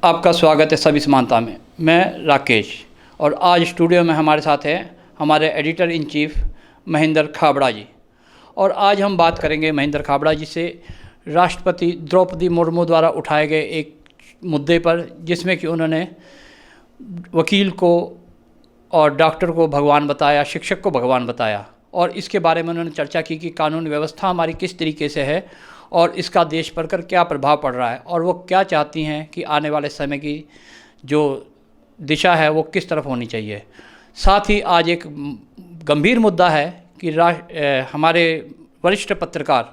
आपका स्वागत है सभी समानता में। मैं राकेश और आज स्टूडियो में हमारे साथ हैं हमारे editor in chief Mahendra Khabra ji. और आज हम बात करेंगे महेंद्र खाबड़ा जी से राष्ट्रपति द्रौपदी मुर्मू द्वारा उठाए गए एक मुद्दे पर, जिसमें कि उन्होंने वकील को और डॉक्टर को भगवान बताया, शिक्षक को भगवान बताया। और इसके बारे में उन्होंने चर्चा की कि कानून व्यवस्था हमारी किस तरीके से है और इसका देश पर कर क्या प्रभाव पड़ रहा है और वो क्या चाहती हैं कि आने वाले समय की जो दिशा है वो किस तरफ होनी चाहिए। साथ ही आज एक गंभीर मुद्दा है कि हमारे वरिष्ठ पत्रकार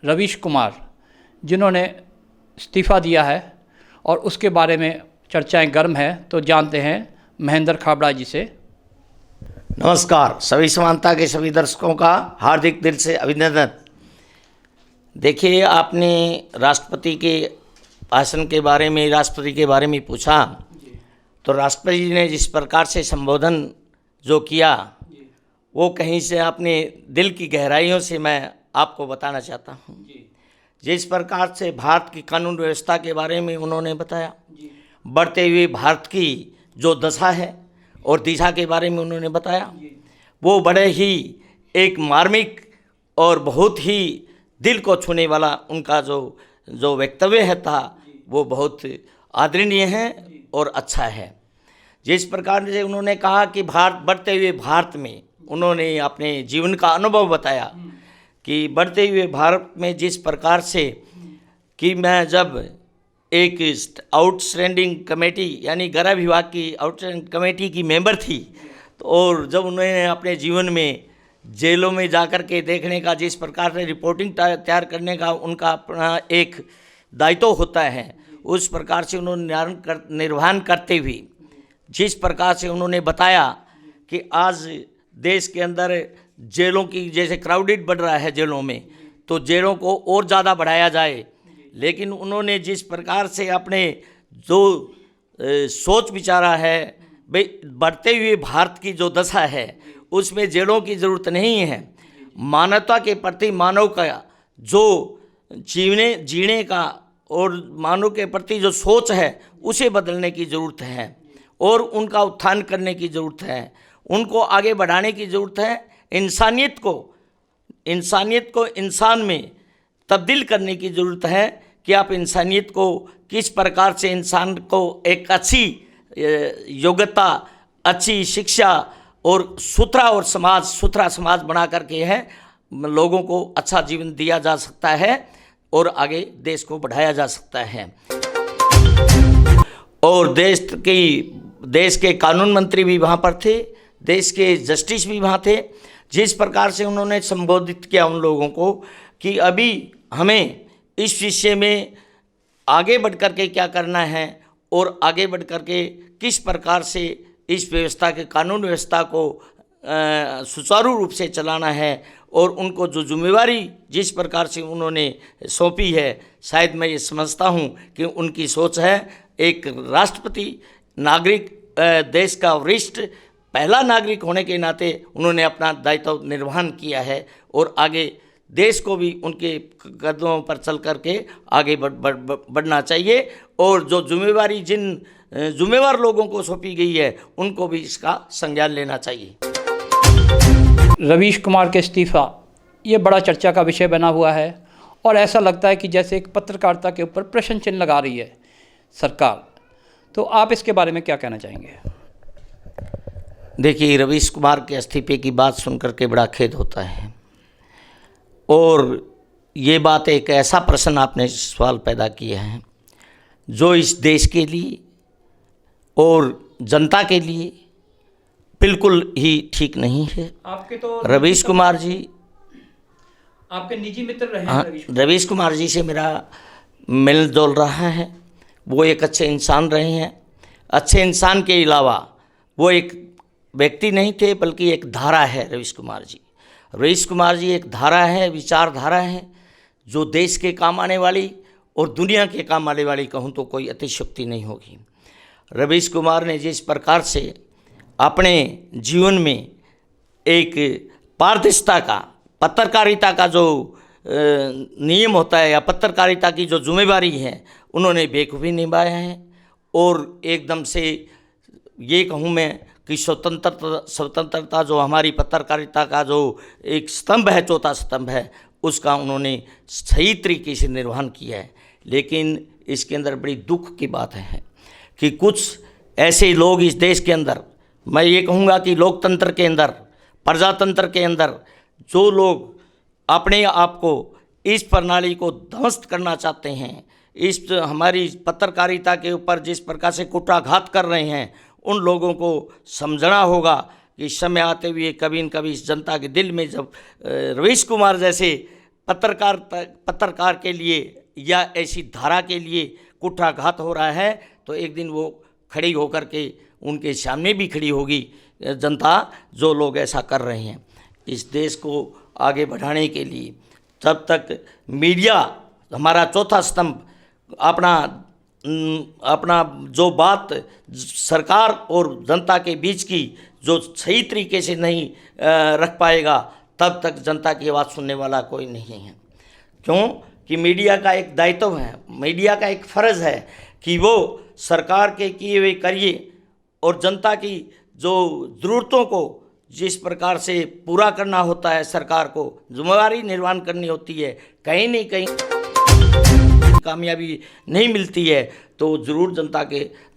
रवीश कुमार, जिन्होंने इस्तीफ़ा दिया है और उसके बारे में चर्चाएं गर्म है। तो जानते हैं महेंद्र खाबड़ा जी से। नमस्कार, सभी समानता के सभी दर्शकों का हार्दिक दिल से अभिनंदन। देखिए, आपने राष्ट्रपति के भाषण के बारे में, राष्ट्रपति के बारे में पूछा, तो राष्ट्रपति जी ने जिस प्रकार से संबोधन जो किया वो कहीं से अपने दिल की गहराइयों से मैं आपको बताना चाहता हूँ। जिस प्रकार से भारत की कानून व्यवस्था के बारे में उन्होंने बताया, बढ़ते हुए भारत की जो दशा है और दिशा के बारे में उन्होंने बताया, वो बड़े ही एक मार्मिक और बहुत ही दिल को छूने वाला उनका जो वक्तव्य है था वो बहुत आदरणीय है और अच्छा है। जिस प्रकार से उन्होंने कहा कि भारत, बढ़ते हुए भारत में उन्होंने अपने जीवन का अनुभव बताया कि बढ़ते हुए भारत में जिस प्रकार से कि मैं जब एक आउटस्टैंडिंग कमेटी यानी गृह विभाग की आउटस्टैंडिंग कमेटी की मेंबर थी, तो और जब उन्होंने अपने जीवन में जेलों में जाकर के देखने का, जिस प्रकार से रिपोर्टिंग तैयार करने का उनका अपना एक दायित्व होता है, उस प्रकार से उन्होंने निर्वहन करते हुए जिस प्रकार से उन्होंने बताया कि आज देश के अंदर जेलों की जैसे क्राउडेड बढ़ रहा है जेलों में, तो जेलों को और ज़्यादा बढ़ाया जाए। लेकिन उन्होंने जिस प्रकार से अपने जो सोच विचारा है, भाई बढ़ते हुए भारत की जो दशा है उसमें जेलों की ज़रूरत नहीं है। मानवता के प्रति मानव का जो जीने का और मानव के प्रति जो सोच है उसे बदलने की ज़रूरत है और उनका उत्थान करने की ज़रूरत है, उनको आगे बढ़ाने की ज़रूरत है। इंसानियत को इंसान में तब्दील करने की ज़रूरत है कि आप इंसानियत को किस प्रकार से, इंसान को एक अच्छी योग्यता, अच्छी शिक्षा और सुथरा समाज बना करके है लोगों को अच्छा जीवन दिया जा सकता है और आगे देश को बढ़ाया जा सकता है। और देश के कानून मंत्री भी वहाँ पर थे, देश के जस्टिस भी वहाँ थे। जिस प्रकार से उन्होंने संबोधित किया उन लोगों को कि अभी हमें इस विषय में आगे बढ़ कर के क्या करना है और आगे बढ़ कर के किस प्रकार से इस व्यवस्था के, कानून व्यवस्था को सुचारू रूप से चलाना है और उनको जो जिम्मेवारी जिस प्रकार से उन्होंने सौंपी है, शायद मैं ये समझता हूँ कि उनकी सोच है। एक राष्ट्रपति नागरिक, देश का वरिष्ठ पहला नागरिक होने के नाते उन्होंने अपना दायित्व निर्वहन किया है और आगे देश को भी उनके कदमों पर चल करके आगे बढ़ना चाहिए। और जो जिम्मेवारी जिन जिम्मेवार लोगों को सौंपी गई है उनको भी इसका संज्ञान लेना चाहिए। रवीश कुमार के इस्तीफ़ा ये बड़ा चर्चा का विषय बना हुआ है और ऐसा लगता है कि जैसे एक पत्रकारिता के ऊपर प्रश्न चिन्ह लगा रही है सरकार। तो आप इसके बारे में क्या कहना चाहेंगे? देखिए, रवीश कुमार के इस्तीफे की बात सुनकर के बड़ा खेद होता है और ये बात, एक ऐसा प्रश्न आपने सवाल पैदा किया है जो इस देश के लिए और जनता के लिए बिल्कुल ही ठीक नहीं है। आपके तो रवीश कुमार जी, आपके निजी मित्र रहे हैं। हाँ, रवीश कुमार जी से मेरा मिल जोल रहा है। वो एक अच्छे इंसान रहे हैं। अच्छे इंसान के अलावा वो एक व्यक्ति नहीं थे बल्कि एक धारा है रवीश कुमार जी। रवीश कुमार जी एक धारा है, विचारधारा है जो देश के काम आने वाली और दुनिया के काम आने वाली, कहूँ तो कोई अतिशयोक्ति नहीं होगी। रवीश कुमार ने जिस प्रकार से अपने जीवन में एक पारदर्शिता का, पत्रकारिता का जो नियम होता है या पत्रकारिता की जो जिम्मेवारी है उन्होंने बेखूबी निभाया है और एकदम से ये कहूँ मैं कि स्वतंत्रता जो हमारी पत्रकारिता का जो एक स्तंभ है, चौथा स्तंभ है, उसका उन्होंने सही तरीके से निर्वहन किया है। लेकिन इसके अंदर बड़ी दुख की बात है कि कुछ ऐसे लोग इस देश के अंदर, मैं ये कहूँगा कि लोकतंत्र के अंदर, प्रजातंत्र के अंदर जो लोग अपने आप को, इस प्रणाली को ध्वस्त करना चाहते हैं, इस हमारी पत्रकारिता के ऊपर जिस प्रकार से कुठाघात कर रहे हैं, उन लोगों को समझना होगा कि समय आते हुए कभी न कभी इस जनता के दिल में जब रवीश कुमार जैसे पत्रकार के लिए या ऐसी धारा के लिए कुठाघात हो रहा है, तो एक दिन वो खड़ी होकर के उनके सामने भी खड़ी होगी जनता, जो लोग ऐसा कर रहे हैं। इस देश को आगे बढ़ाने के लिए तब तक मीडिया हमारा चौथा स्तंभ अपना जो बात सरकार और जनता के बीच की जो सही तरीके से नहीं रख पाएगा, तब तक जनता की आवाज़ सुनने वाला कोई नहीं है। क्यों कि मीडिया का एक दायित्व है, मीडिया का एक फ़र्ज़ है कि वो सरकार के किए हुए करिए और जनता की जो ज़रूरतों को जिस प्रकार से पूरा करना होता है, सरकार को जिम्मेदारी निर्वहन करनी होती है। कहीं नहीं कहीं कामयाबी नहीं मिलती है तो ज़रूर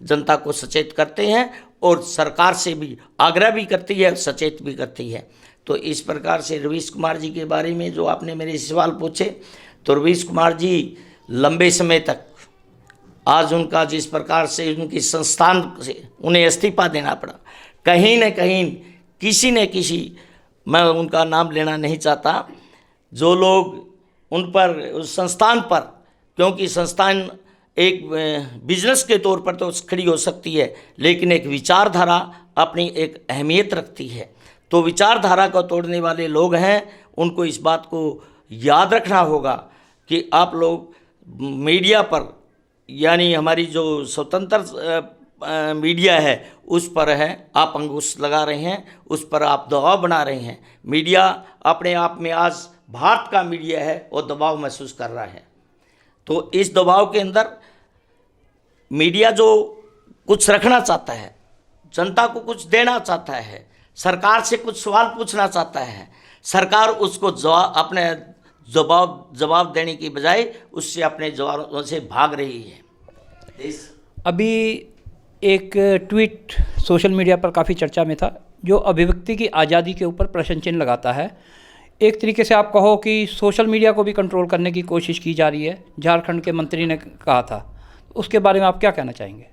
जनता को सचेत करते हैं और सरकार से भी आग्रह भी करती है, सचेत भी करती है। तो इस प्रकार से रवीश कुमार जी के बारे में जो आपने मेरे सवाल पूछे, तो रवीश कुमार जी लंबे समय तक, आज उनका जिस प्रकार से उनकी संस्थान से उन्हें इस्तीफा देना पड़ा, कहीं न कहीं किसी न किसी, मैं उनका नाम लेना नहीं चाहता, जो लोग उन पर, उस संस्थान पर, क्योंकि संस्थान एक बिजनेस के तौर पर तो खड़ी हो सकती है, लेकिन एक विचारधारा अपनी एक अहमियत रखती है। तो विचारधारा को तोड़ने वाले लोग हैं, उनको इस बात को याद रखना होगा कि आप लोग मीडिया पर, यानी हमारी जो स्वतंत्र मीडिया है उस पर है आप अंकुश लगा रहे हैं, उस पर आप दबाव बना रहे हैं। मीडिया अपने आप में आज भारत का मीडिया है और दबाव महसूस कर रहा है। तो इस दबाव के अंदर मीडिया जो कुछ रखना चाहता है, जनता को कुछ देना चाहता है, सरकार से कुछ सवाल पूछना चाहता है, सरकार उसको अपने जवाब देने की बजाय उससे अपने जवाबों से भाग रही है। अभी एक ट्वीट सोशल मीडिया पर काफ़ी चर्चा में था, जो अभिव्यक्ति की आज़ादी के ऊपर प्रश्न चिन्ह लगाता है। एक तरीके से आप कहो कि सोशल मीडिया को भी कंट्रोल करने की कोशिश की जा रही है, झारखंड के मंत्री ने कहा था। उसके बारे में आप क्या कहना चाहेंगे?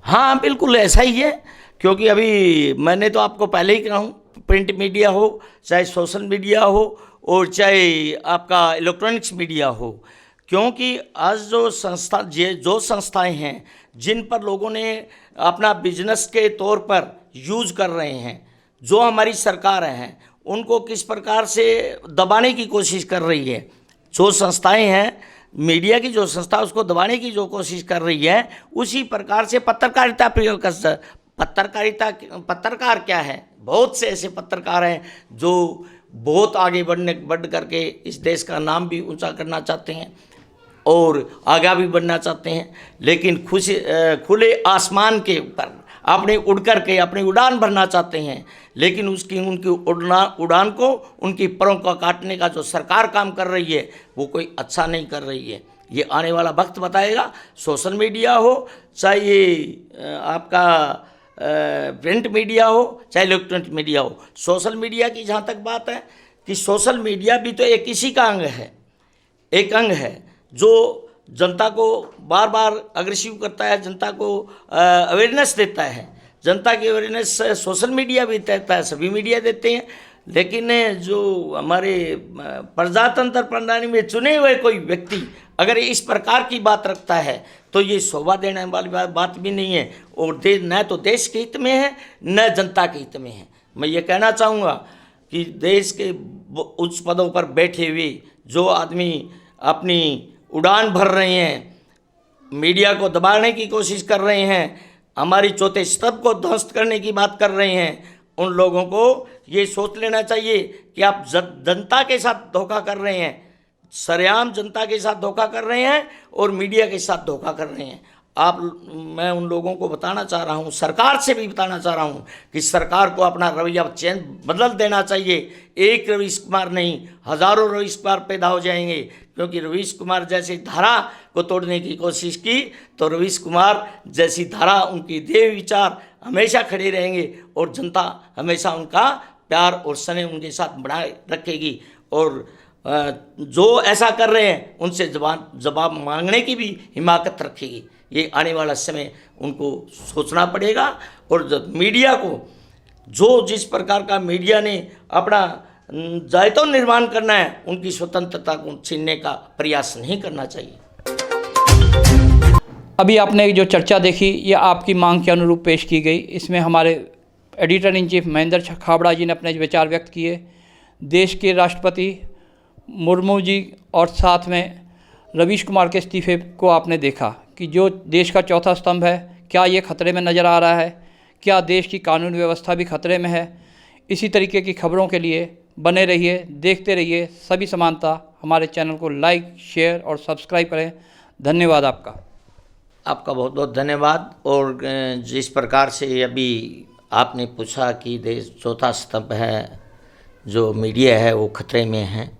हाँ, बिल्कुल ऐसा ही है, क्योंकि अभी मैंने तो आपको पहले ही कहा हूँ, प्रिंट मीडिया हो, चाहे सोशल मीडिया हो और चाहे आपका इलेक्ट्रॉनिक्स मीडिया हो, क्योंकि आज जो संस्थाएं हैं जिन पर लोगों ने अपना बिजनेस के तौर पर यूज़ कर रहे हैं, जो हमारी सरकार हैं उनको किस प्रकार से दबाने की कोशिश कर रही है। जो संस्थाएं हैं, मीडिया की जो संस्था, उसको दबाने की जो कोशिश कर रही है, उसी प्रकार से पत्रकारिता प्रयोग कर पत्रकार क्या है, बहुत से ऐसे पत्रकार हैं जो बहुत आगे बढ़ करके इस देश का नाम भी ऊंचा करना चाहते हैं और आगे भी बढ़ना चाहते हैं, लेकिन खुले आसमान के ऊपर अपने उड़ करके अपनी उड़ान भरना चाहते हैं, लेकिन उनकी उड़ान को, उनकी परों को काटने का जो सरकार काम कर रही है वो कोई अच्छा नहीं कर रही है। ये आने वाला वक्त बताएगा। सोशल मीडिया हो, चाहे ये आपका प्रिंट मीडिया हो, चाहे इलेक्ट्रॉनिक मीडिया हो। सोशल मीडिया की जहाँ तक बात है कि सोशल मीडिया भी तो एक इसी का अंग है, एक अंग है जो जनता को बार बार अग्रेसिव करता है, जनता को अवेयरनेस देता है। जनता की अवेयरनेस सोशल मीडिया भी देता है, सभी मीडिया देते हैं, लेकिन जो हमारे प्रजातंत्र प्रणाली में चुने हुए कोई व्यक्ति अगर इस प्रकार की बात रखता है तो ये शोभा देने वाली बात भी नहीं है और न तो देश के हित में है न जनता के हित में है। मैं ये कहना चाहूँगा कि देश के उच्च पदों पर बैठे हुए जो आदमी अपनी उड़ान भर रहे हैं, मीडिया को दबाने की कोशिश कर रहे हैं, हमारी चौथे स्तंभ को ध्वस्त करने की बात कर रहे हैं, उन लोगों को ये सोच लेना चाहिए कि आप जनता के साथ धोखा कर रहे हैं, सरेआम जनता के साथ धोखा कर रहे हैं और मीडिया के साथ धोखा कर रहे हैं। मैं उन लोगों को बताना चाह रहा हूँ, सरकार से भी बताना चाह रहा हूँ कि सरकार को अपना रवैया बदल देना चाहिए। एक रवीश कुमार नहीं, हजारों रवीश कुमार पैदा हो जाएंगे, क्योंकि रवीश कुमार जैसी धारा को तोड़ने की कोशिश की तो रवीश कुमार जैसी धारा, उनकी देव विचार हमेशा खड़े रहेंगे और जनता हमेशा उनका प्यार और स्नेह उनके साथ बनाए रखेगी। और जो ऐसा कर रहे हैं उनसे जवाब मांगने की भी हिमाकत रखेगी। ये आने वाला समय उनको सोचना पड़ेगा। और जब मीडिया को, जो जिस प्रकार का मीडिया ने अपना दायित्व निर्माण करना है, उनकी स्वतंत्रता को छीनने का प्रयास नहीं करना चाहिए। अभी आपने जो चर्चा देखी ये आपकी मांग के अनुरूप पेश की गई। इसमें हमारे editor in chief Mahendra Khabra ji ने अपने विचार व्यक्त किए। देश के राष्ट्रपति मुर्मू जी और साथ में रवीश कुमार के इस्तीफे को आपने देखा कि जो देश का चौथा स्तंभ है, क्या ये खतरे में नज़र आ रहा है? क्या देश की कानून व्यवस्था भी खतरे में है? इसी तरीके की खबरों के लिए बने रहिए, देखते रहिए सभी समानता। हमारे चैनल को लाइक, शेयर और सब्सक्राइब करें। धन्यवाद आपका। आपका बहुत बहुत धन्यवाद। और जिस प्रकार से अभी आपने पूछा कि देश चौथा स्तंभ है, जो मीडिया है वो खतरे में है,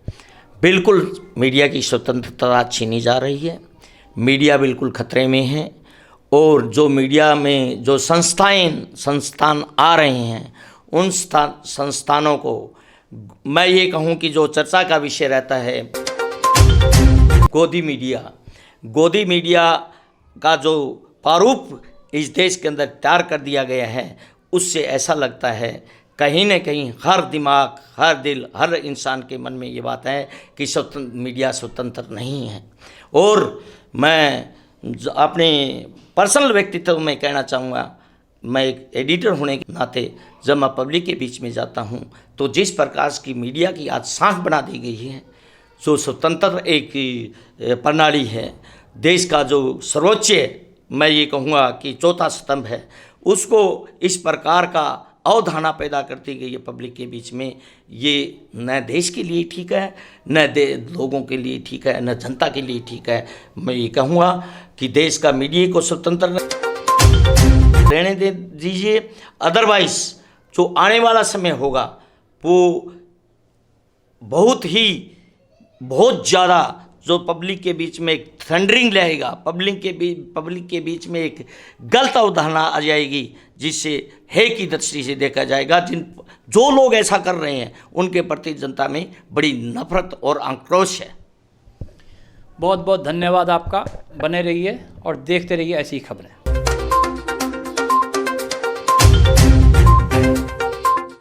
बिल्कुल मीडिया की स्वतंत्रता छीनी जा रही है। मीडिया बिल्कुल खतरे में है। और जो मीडिया में जो संस्थान आ रहे हैं, उन संस्थानों को मैं ये कहूँ कि जो चर्चा का विषय रहता है गोदी मीडिया का जो प्रारूप इस देश के अंदर तैयार कर दिया गया है, उससे ऐसा लगता है कहीं न कहीं हर दिमाग, हर दिल, हर इंसान के मन में ये बात है कि मीडिया स्वतंत्र नहीं है। और मैं अपने पर्सनल व्यक्तित्व में कहना चाहूँगा, मैं एक एडिटर होने के नाते जब मैं पब्लिक के बीच में जाता हूँ तो जिस प्रकार की मीडिया की आज सांख बना दी गई है, जो स्वतंत्र एक प्रणाली है, देश का जो सर्वोच्च मैं ये कहूँगा कि चौथा स्तंभ है, उसको इस प्रकार का अवधारणा पैदा करती गई है पब्लिक के बीच में, ये न देश के लिए ठीक है, न लोगों के लिए ठीक है, न जनता के लिए ठीक है। मैं ये कहूँगा कि देश का मीडिया को स्वतंत्र रहने दीजिए, अदरवाइज जो आने वाला समय होगा वो बहुत ज़्यादा जो पब्लिक के बीच में एक थंडरिंग रहेगा, पब्लिक के बीच में एक गलत अवधारणा आ जाएगी, जिससे है की दृष्टि से देखा जाएगा। जो लोग ऐसा कर रहे हैं उनके प्रति जनता में बड़ी नफरत और आक्रोश है। बहुत बहुत धन्यवाद आपका। बने रहिए और देखते रहिए ऐसी खबरें।